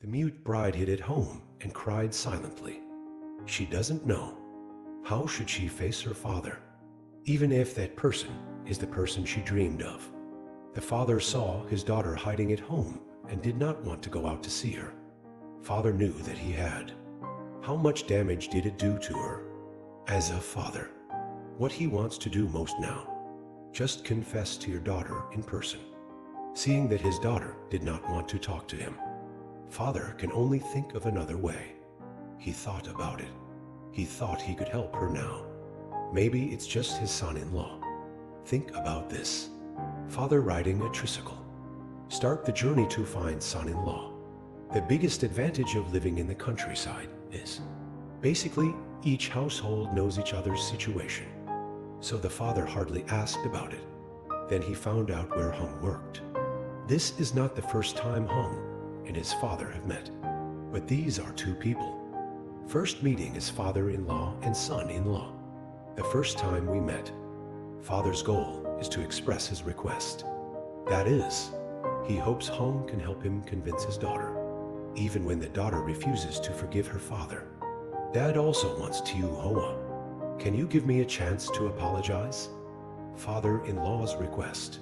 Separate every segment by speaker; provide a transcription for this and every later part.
Speaker 1: The mute bride hid at home and cried silently. She doesn't know. How should she face her father, even if that person is the person she dreamed of? The father saw his daughter hiding at home and did not want to go out to see her. Father knew that he had. How much damage did it do to her? As a father, what he wants to do most now, just confess to your daughter in person. Seeing that his daughter did not want to talk to him, father can only think of another way. He thought about it. He thought he could help her now. Maybe it's just his son-in-law. Think about this. Father riding a tricycle. Start the journey to find son-in-law. The biggest advantage of living in the countryside is, basically, each household knows each other's situation. So the father hardly asked about it. Then he found out where Hung worked. This is not the first time Hung and his father have met, but these are two people. First meeting is father-in-law and son-in-law. The first time we met, father's goal is to express his request. That is, he hopes Hung can help him convince his daughter, even when the daughter refuses to forgive her father. Dad also wants Tiu Hoa. Can you give me a chance to apologize? Father-in-law's request.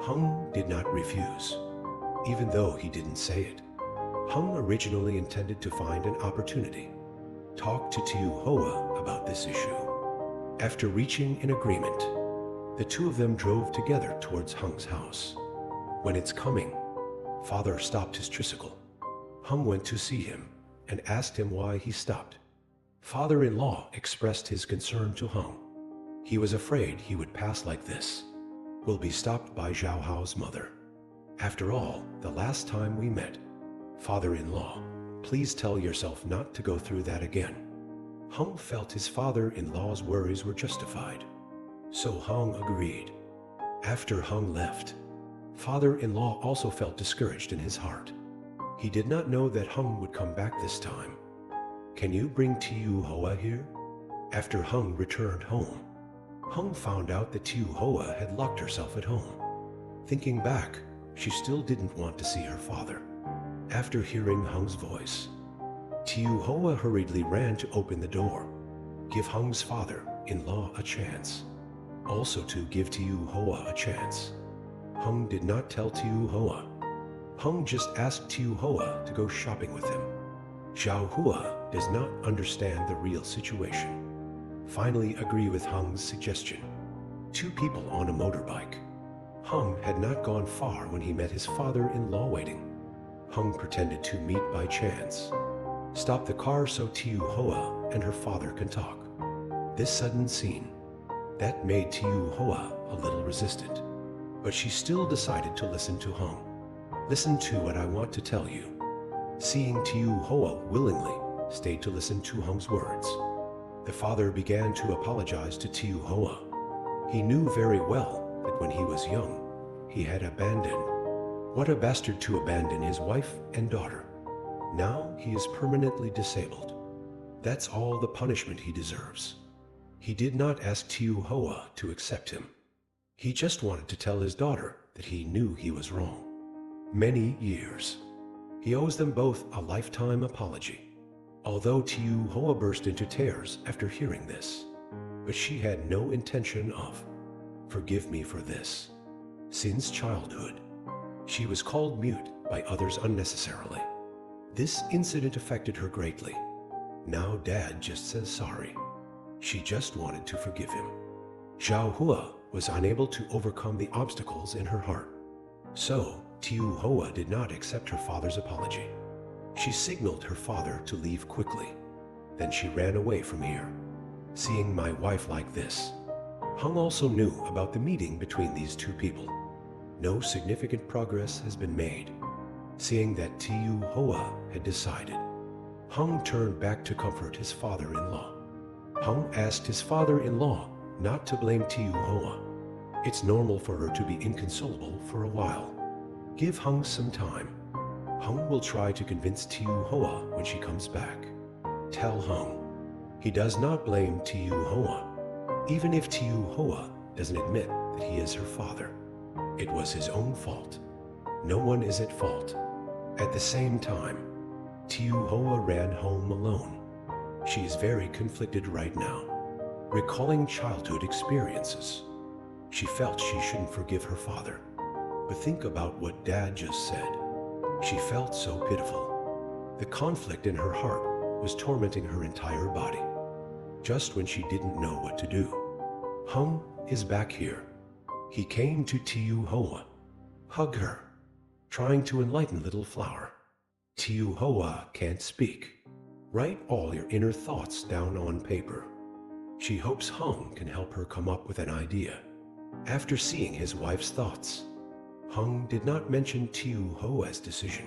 Speaker 1: Hung did not refuse, even though he didn't say it. Hung originally intended to find an opportunity. Talk to Tiu Hoa about this issue. After reaching an agreement, the two of them drove together towards Hung's house. When it's coming, father stopped his tricycle. Hung went to see him and asked him why he stopped. Father-in-law expressed his concern to Hung. He was afraid he would pass like this. Will be stopped by Zhao Hao's mother. After all, the last time we met, father-in-law, please tell yourself not to go through that again. Hung felt his father-in-law's worries were justified. So Hung agreed. After Hung left, father-in-law also felt discouraged in his heart. He did not know that Hung would come back this time. Can you bring Tiu Hoa here? After Hung returned home, Hung found out that Tiu Hoa had locked herself at home. Thinking back, she still didn't want to see her father. After hearing Hung's voice, Tiu Hoa hurriedly ran to open the door, give Hung's father-in-law a chance. Also to give Tiu Hoa a chance. Hung did not tell Tiu Hoa. Hung just asked Tiu Hoa to go shopping with him. Zhao Hua does not understand the real situation. Finally agree with Hung's suggestion. Two people on a motorbike. Hung had not gone far when he met his father-in-law waiting. Hung pretended to meet by chance. Stop the car so Tiu Hoa and her father can talk. This sudden scene, that made Tiu Hoa a little resistant. But she still decided to listen to Hung. Listen to what I want to tell you. Seeing Tiu Hoa willingly stayed to listen to Hung's words, the father began to apologize to Tiu Hoa. He knew very well that when he was young, he had abandoned. What a bastard to abandon his wife and daughter. Now he is permanently disabled. That's all the punishment he deserves. He did not ask Tiu Hoa to accept him. He just wanted to tell his daughter that he knew he was wrong. Many years. He owes them both a lifetime apology. Although Tiu Hoa burst into tears after hearing this, but she had no intention of. Forgive me for this. Since childhood, she was called mute by others unnecessarily. This incident affected her greatly. Now Dad just says sorry. She just wanted to forgive him. Zhao Hua was unable to overcome the obstacles in her heart. So, Tiu Hoa did not accept her father's apology. She signaled her father to leave quickly. Then she ran away from here. Seeing my wife like this, Hung also knew about the meeting between these two people. No significant progress has been made. Seeing that Tiu Hoa had decided, Hung turned back to comfort his father-in-law. Hung asked his father-in-law not to blame Tiu Hoa. It's normal for her to be inconsolable for a while. Give Hung some time. Hung will try to convince Tiu Hoa when she comes back. Tell Hung he does not blame Tiu Hoa, even if Tiu Hoa doesn't admit that he is her father. It was his own fault. No one is at fault. At the same time, Tiu Hoa ran home alone. She is very conflicted right now, recalling childhood experiences. She felt she shouldn't forgive her father. But think about what Dad just said. She felt so pitiful. The conflict in her heart was tormenting her entire body. Just when she didn't know what to do, Hung is back here. He came to Tiu Hoa. Hug her, trying to enlighten little flower. Tiu Hoa can't speak. Write all your inner thoughts down on paper. She hopes Hung can help her come up with an idea. After seeing his wife's thoughts, Hung did not mention Tiu Hoa's decision.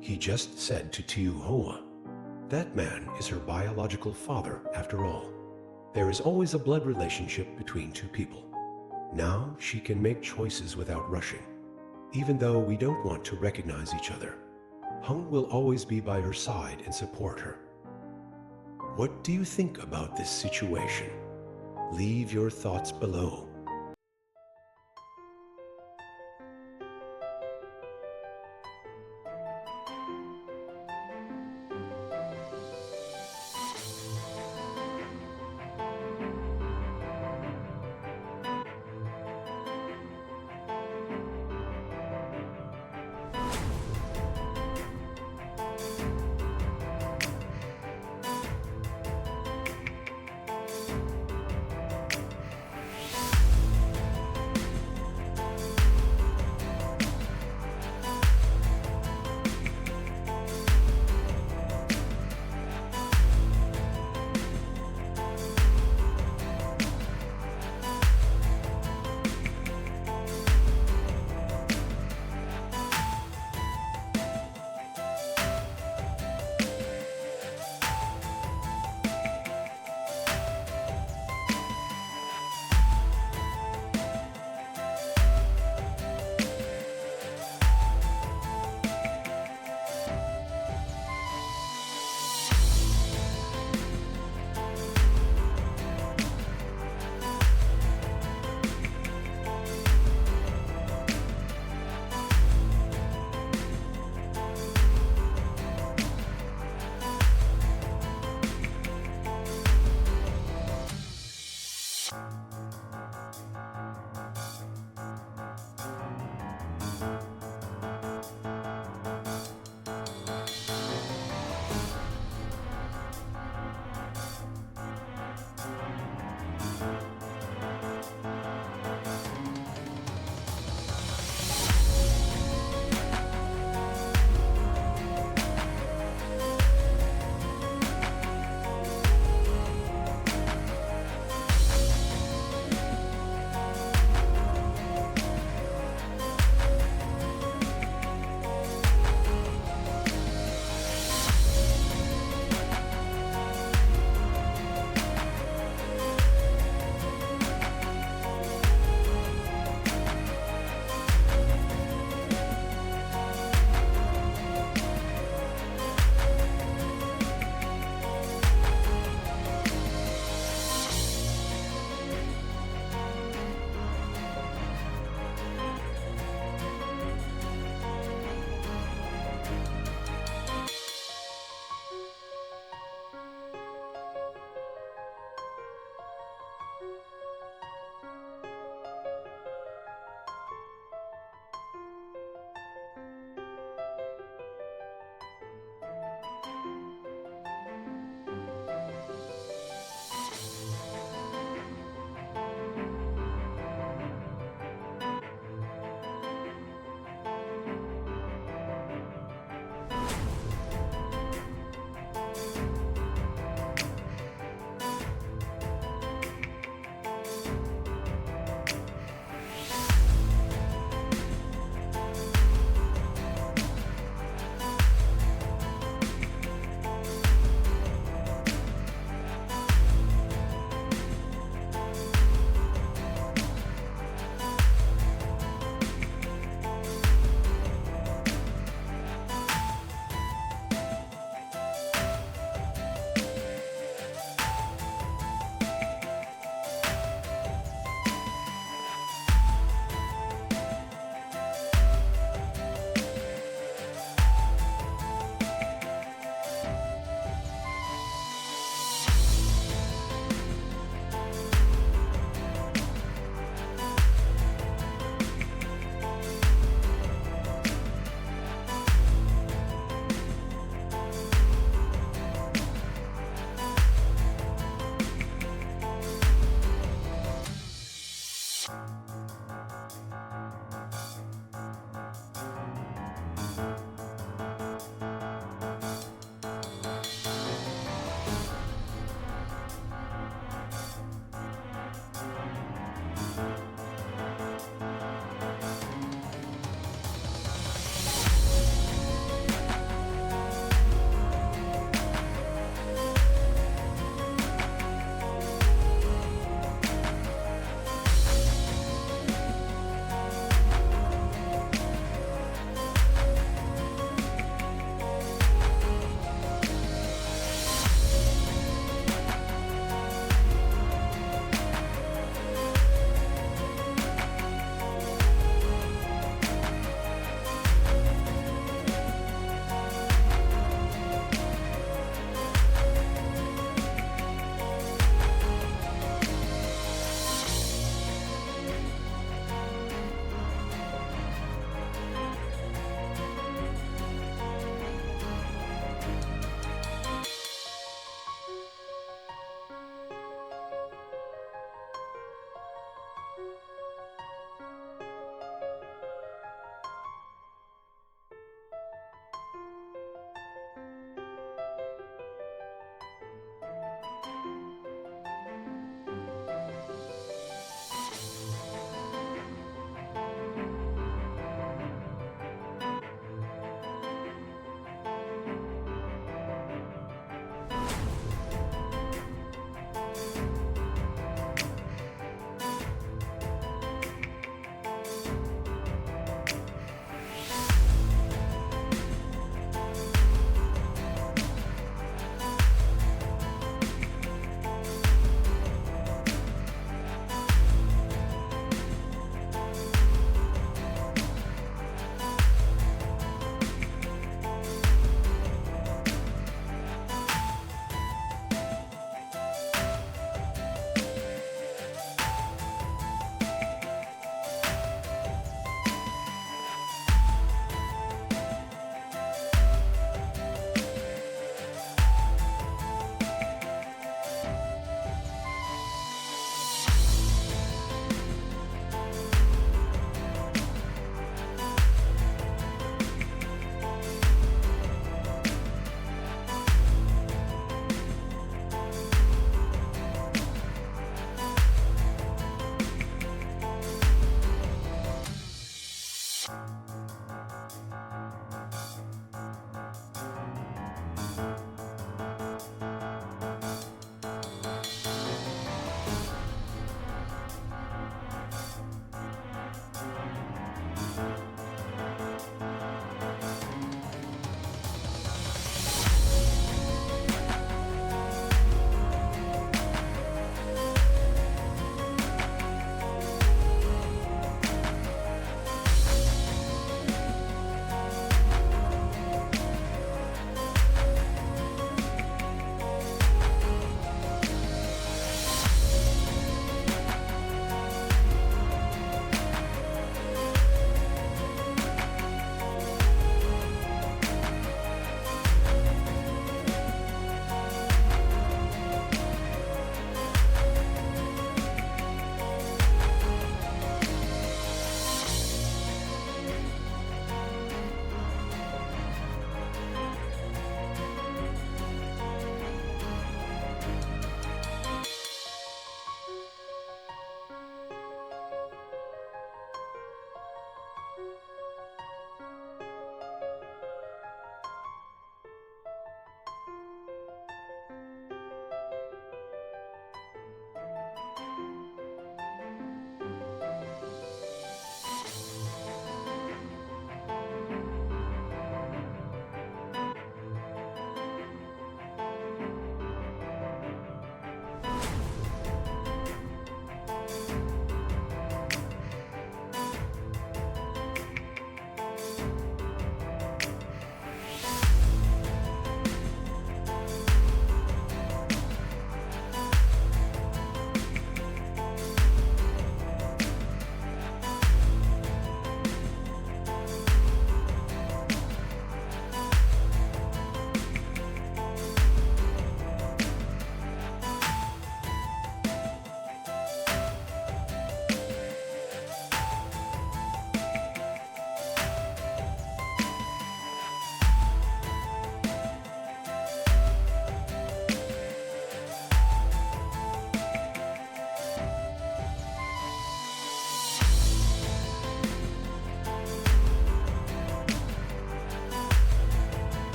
Speaker 1: He just said to Tiu Hoa, "That man is her biological father after all. There is always a blood relationship between two people. Now she can make choices without rushing. Even though we don't want to recognize each other, Hung will always be by her side and support her." What do you think about this situation? Leave your thoughts below.